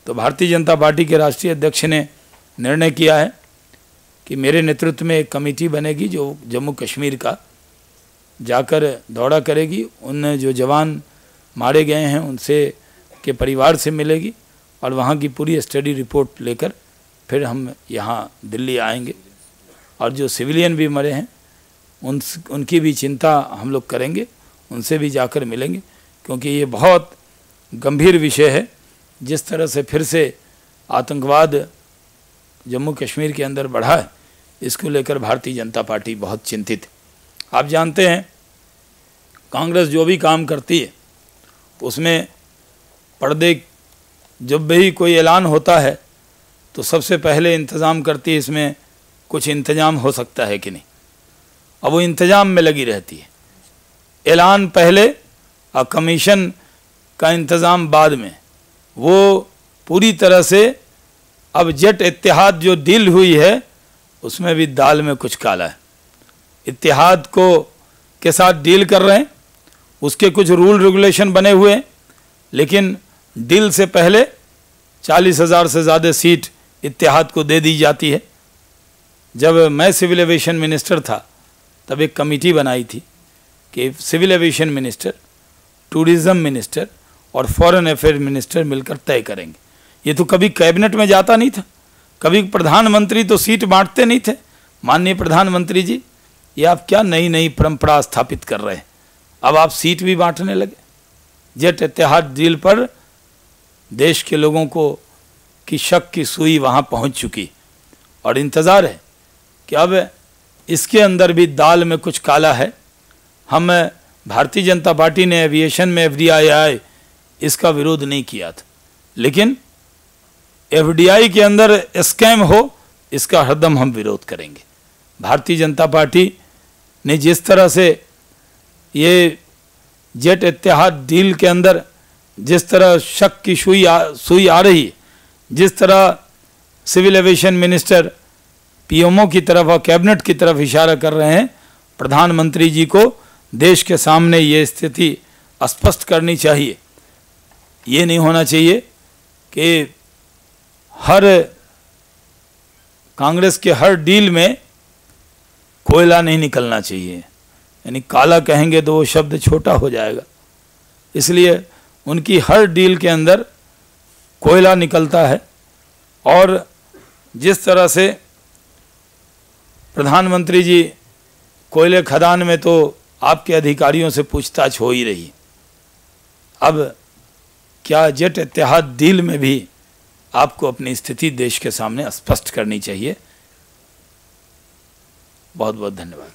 तो भारतीय जनता पार्टी के राष्ट्रीय अध्यक्ष ने निर्णय किया है कि मेरे नेतृत्व में एक कमेटी बनेगी जो जम्मू कश्मीर का जाकर दौरा करेगी, उन जो जवान मारे गए हैं उनसे के परिवार से मिलेगी और वहाँ की पूरी स्टडी रिपोर्ट लेकर फिर हम यहाँ दिल्ली आएंगे। और जो सिविलियन भी मरे हैं उनकी भी चिंता हम लोग करेंगे, उनसे भी जाकर मिलेंगे, क्योंकि ये बहुत गंभीर विषय है। जिस तरह से फिर से आतंकवाद जम्मू कश्मीर के अंदर बढ़ा है, इसको लेकर भारतीय जनता पार्टी बहुत चिंतित है। आप जानते हैं कांग्रेस जो भी काम करती है उसमें पर्दे, जब भी कोई ऐलान होता है तो सबसे पहले इंतज़ाम करती है इसमें कुछ इंतजाम हो सकता है कि नहीं। अब वो इंतजाम में लगी रहती है, ऐलान पहले और कमीशन का इंतज़ाम बाद में। वो पूरी तरह से अब जेट इत्तेहाद जो डील हुई है उसमें भी दाल में कुछ काला है। इत्तेहाद को के साथ डील कर रहे हैं, उसके कुछ रूल रेगुलेशन बने हुए हैं, लेकिन डील से पहले 40,000 से ज़्यादा सीट इत्तेहाद को दे दी जाती है। जब मैं सिविल एविएशन मिनिस्टर था तब एक कमेटी बनाई थी कि civil aviation minister, tourism minister और फॉरेन अफेयर मिनिस्टर मिलकर तय करेंगे। ये तो कभी कैबिनेट में जाता नहीं था, कभी प्रधानमंत्री तो सीट बांटते नहीं थे। माननीय प्रधानमंत्री जी, ये आप क्या नई नई परंपरा स्थापित कर रहे हैं, अब आप सीट भी बांटने लगे। जेट इत्तेहाद डील पर देश के लोगों को की शक की सुई वहाँ पहुँच चुकी और इंतज़ार है कि अब इसके अंदर भी दाल में कुछ काला है। हम भारतीय जनता पार्टी ने एविएशन में FDI इसका विरोध नहीं किया था, लेकिन FDI के अंदर स्कैम हो इसका हरदम हम विरोध करेंगे। भारतीय जनता पार्टी ने जिस तरह से ये जेट इत्तेहाद डील के अंदर जिस तरह शक की सुई आ रही है, जिस तरह सिविल एविएशन मिनिस्टर PMO की तरफ और कैबिनेट की तरफ इशारा कर रहे हैं, प्रधानमंत्री जी को देश के सामने ये स्थिति स्पष्ट करनी चाहिए। ये नहीं होना चाहिए कि हर कांग्रेस के हर डील में कोयला नहीं निकलना चाहिए, यानी काला कहेंगे तो वो शब्द छोटा हो जाएगा। इसलिए उनकी हर डील के अंदर कोयला निकलता है। और जिस तरह से प्रधानमंत्री जी कोयले खदान में तो आपके अधिकारियों से पूछताछ हो ही रही, अब क्या जेट इत्तेहाद डील में भी आपको अपनी स्थिति देश के सामने स्पष्ट करनी चाहिए। बहुत बहुत धन्यवाद।